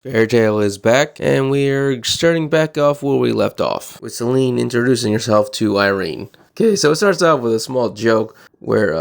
Fairytale is back, and we're starting back off where we left off, with Selene introducing herself to Irene. Okay, so it starts off with a small joke where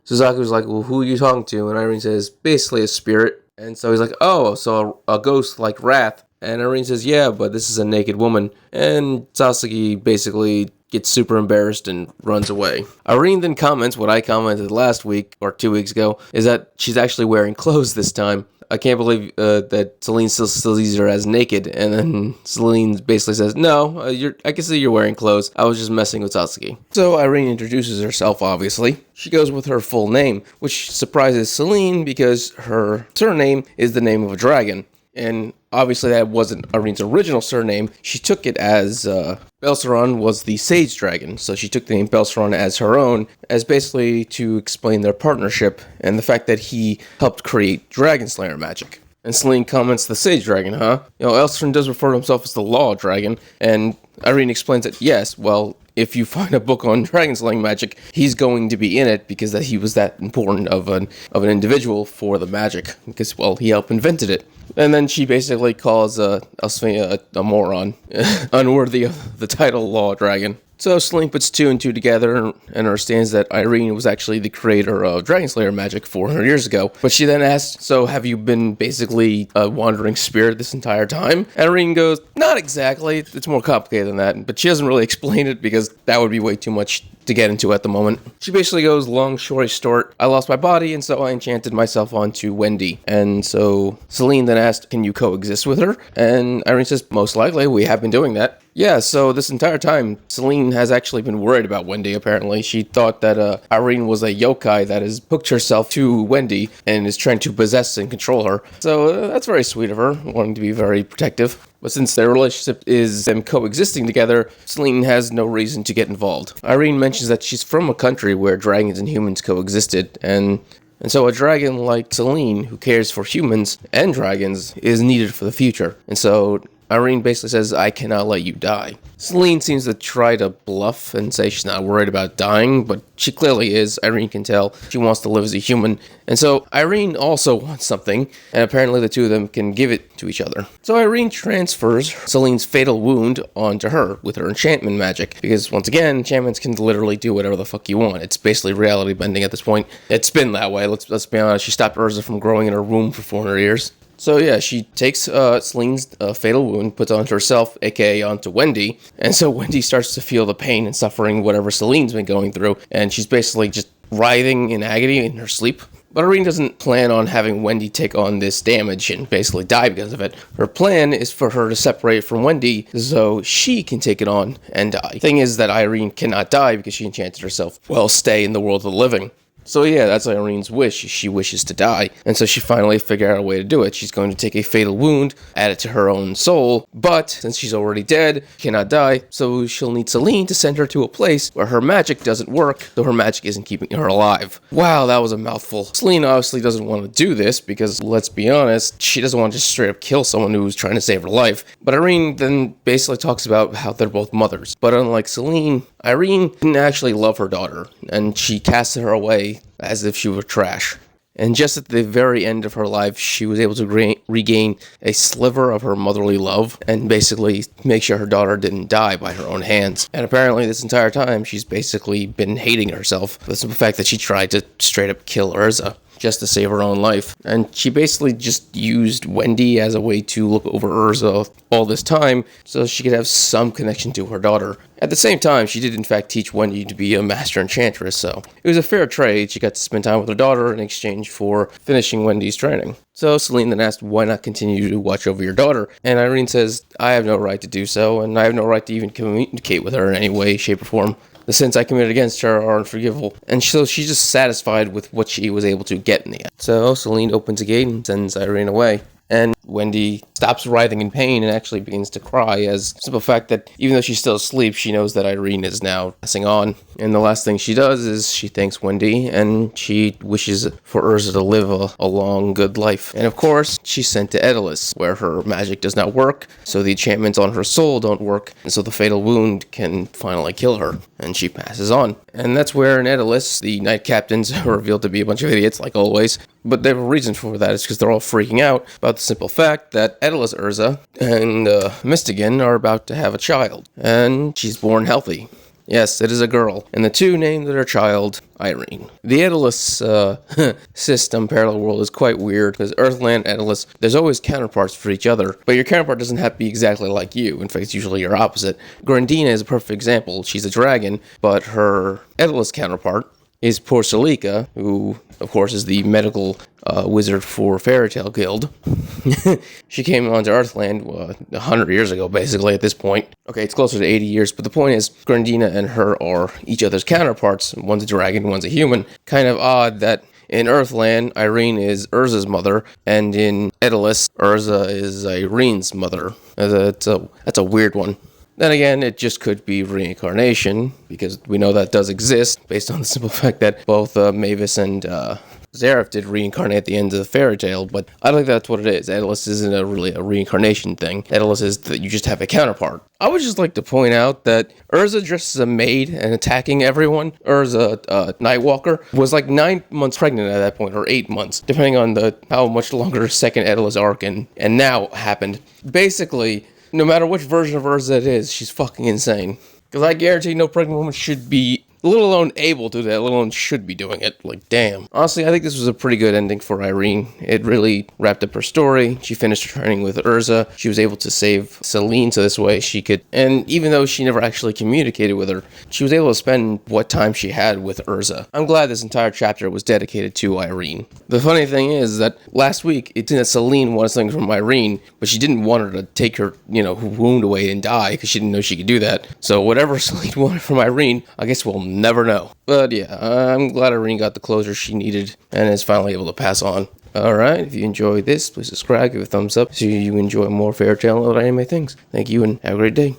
Suzaku's like, well, who are you talking to? And Irene says, basically a spirit. And so he's like, oh, so a ghost like Wrath. And Irene says, yeah, but this is a naked woman. And Sasaki basically gets super embarrassed and runs away. Irene then comments what I commented last week, or 2 weeks ago, is that she's actually wearing clothes this time. I can't believe that Selene still sees her as naked, and then Selene basically says, no, I can see you're wearing clothes. I was just messing with Sasaki. So Irene introduces herself, obviously. She goes with her full name, which surprises Selene because her surname is the name of a dragon. And obviously that wasn't Irene's original surname. She took it as Belceron was the Sage Dragon, so she took the name Belceron as her own, as basically to explain their partnership and the fact that he helped create Dragon Slayer magic. And Selene comments, the Sage Dragon, huh? Belceron does refer to himself as the Law Dragon, and Irene explains that, yes, well, if you find a book on dragon slaying magic, he's going to be in it because that he was that important of an individual for the magic, because, well, he helped invented it. And then she basically calls Elsfina a moron, unworthy of the title Law Dragon. So Selene puts 2 and 2 together and understands that Irene was actually the creator of Dragon Slayer magic 400 years ago. But she then asks, so have you been basically a wandering spirit this entire time? And Irene goes, not exactly. It's more complicated than that. But she doesn't really explain it because that would be way too much to get into at the moment. She basically goes, long story short, I lost my body and so I enchanted myself onto Wendy. And so Selene then asked, can you coexist with her? And Irene says, most likely, we have been doing that. Yeah, so this entire time, Selene has actually been worried about Wendy, apparently. She thought that Irene was a yokai that has hooked herself to Wendy and is trying to possess and control her. So that's very sweet of her, wanting to be very protective. But since their relationship is them coexisting together, Selene has no reason to get involved. Irene mentions that she's from a country where dragons and humans coexisted, and so a dragon like Selene, who cares for humans and dragons, is needed for the future. And so Irene basically says, I cannot let you die. Selene seems to try to bluff and say she's not worried about dying, but she clearly is. Irene can tell she wants to live as a human. And so Irene also wants something, and apparently the two of them can give it to each other. So Irene transfers Selene's fatal wound onto her with her enchantment magic, because once again, enchantments can literally do whatever the fuck you want. It's basically reality bending at this point. It's been that way, let's be honest. She stopped Urza from growing in her womb for 400 years. So yeah, she takes Selene's fatal wound, puts it onto herself, aka onto Wendy, and so Wendy starts to feel the pain and suffering whatever Selene's been going through, and she's basically just writhing in agony in her sleep. But Irene doesn't plan on having Wendy take on this damage and basically die because of it. Her plan is for her to separate from Wendy so she can take it on and die. Thing is that Irene cannot die because she enchanted herself, well, stay in the world of the living. So yeah, that's Irene's wish. She wishes to die. And so she finally figured out a way to do it. She's going to take a fatal wound, add it to her own soul, but since she's already dead, cannot die, so she'll need Selene to send her to a place where her magic doesn't work, though her magic isn't keeping her alive. Wow, that was a mouthful. Selene obviously doesn't want to do this because, let's be honest, she doesn't want to just straight up kill someone who's trying to save her life. But Irene then basically talks about how they're both mothers. But unlike Selene, Irene didn't actually love her daughter, and she casted her away as if she were trash. And just at the very end of her life, she was able to regain a sliver of her motherly love and basically make sure her daughter didn't die by her own hands. And apparently this entire time, she's basically been hating herself for the simple fact that she tried to straight up kill Urza just to save her own life. And she basically just used Wendy as a way to look over Urza all this time so she could have some connection to her daughter. At the same time, she did in fact teach Wendy to be a master enchantress, so it was a fair trade. She got to spend time with her daughter in exchange for finishing Wendy's training. So Selene then asked, why not continue to watch over your daughter? And Irene says, I have no right to do so, and I have no right to even communicate with her in any way, shape, or form. The sins I committed against her are unforgivable. And so she's just satisfied with what she was able to get in the end. So Selene opens a gate and sends Irene away. And Wendy stops writhing in pain and actually begins to cry as the simple fact that even though she's still asleep, she knows that Irene is now passing on. And the last thing she does is she thanks Wendy and she wishes for Urza to live a long, good life. And of course, she's sent to Edolas, where her magic does not work, so the enchantments on her soul don't work, and so the fatal wound can finally kill her, and she passes on. And that's where in Edolas, the knight captains are revealed to be a bunch of idiots, like always. But they have a reason for that. It's because they're all freaking out about the simple fact that Edolas Urza and Mystigan are about to have a child. And she's born healthy. Yes, it is a girl. And the two named their child Irene. The Edolas system parallel world is quite weird because Earthland, Edolas, there's always counterparts for each other, but your counterpart doesn't have to be exactly like you. In fact, it's usually your opposite. Grandina is a perfect example. She's a dragon, but her Edolas counterpart is Porcelika, who, of course, is the medical wizard for Fairy Tale Guild. She came onto Earthland 100 years ago, basically, at this point. Okay, it's closer to 80 years, but the point is, Grandina and her are each other's counterparts. One's a dragon, one's a human. Kind of odd that in Earthland, Irene is Urza's mother, and in Edolas, Urza is Irene's mother. That's a weird one. Then again, it just could be reincarnation, because we know that does exist, based on the simple fact that both Mavis and Zareth did reincarnate at the end of the fairy tale, but I don't think that's what it is. Edolas isn't really a reincarnation thing. Edolas is that you just have a counterpart. I would just like to point out that Urza dressed as a maid and attacking everyone, Urza, Nightwalker, was like 9 months pregnant at that point, or 8 months, depending on how much longer second Edolas arc and now happened. Basically, no matter which version of Urza it is, she's fucking insane. Because I guarantee no pregnant woman should be, let alone able to do that, let alone should be doing it. Like, damn. Honestly, I think this was a pretty good ending for Irene. It really wrapped up her story. She finished her training with Urza. She was able to save Selene, so this way she could, and even though she never actually communicated with her, she was able to spend what time she had with Urza. I'm glad this entire chapter was dedicated to Irene. The funny thing is that last week, it seemed that Selene wanted something from Irene, but she didn't want her to take her, wound away and die, because she didn't know she could do that. So whatever Selene wanted from Irene, I guess we'll never know. But yeah, I'm glad Irene got the closure she needed and is finally able to pass on. Alright, if you enjoyed this, please subscribe, give a thumbs up so you enjoy more fairy tale and other anime things. Thank you and have a great day.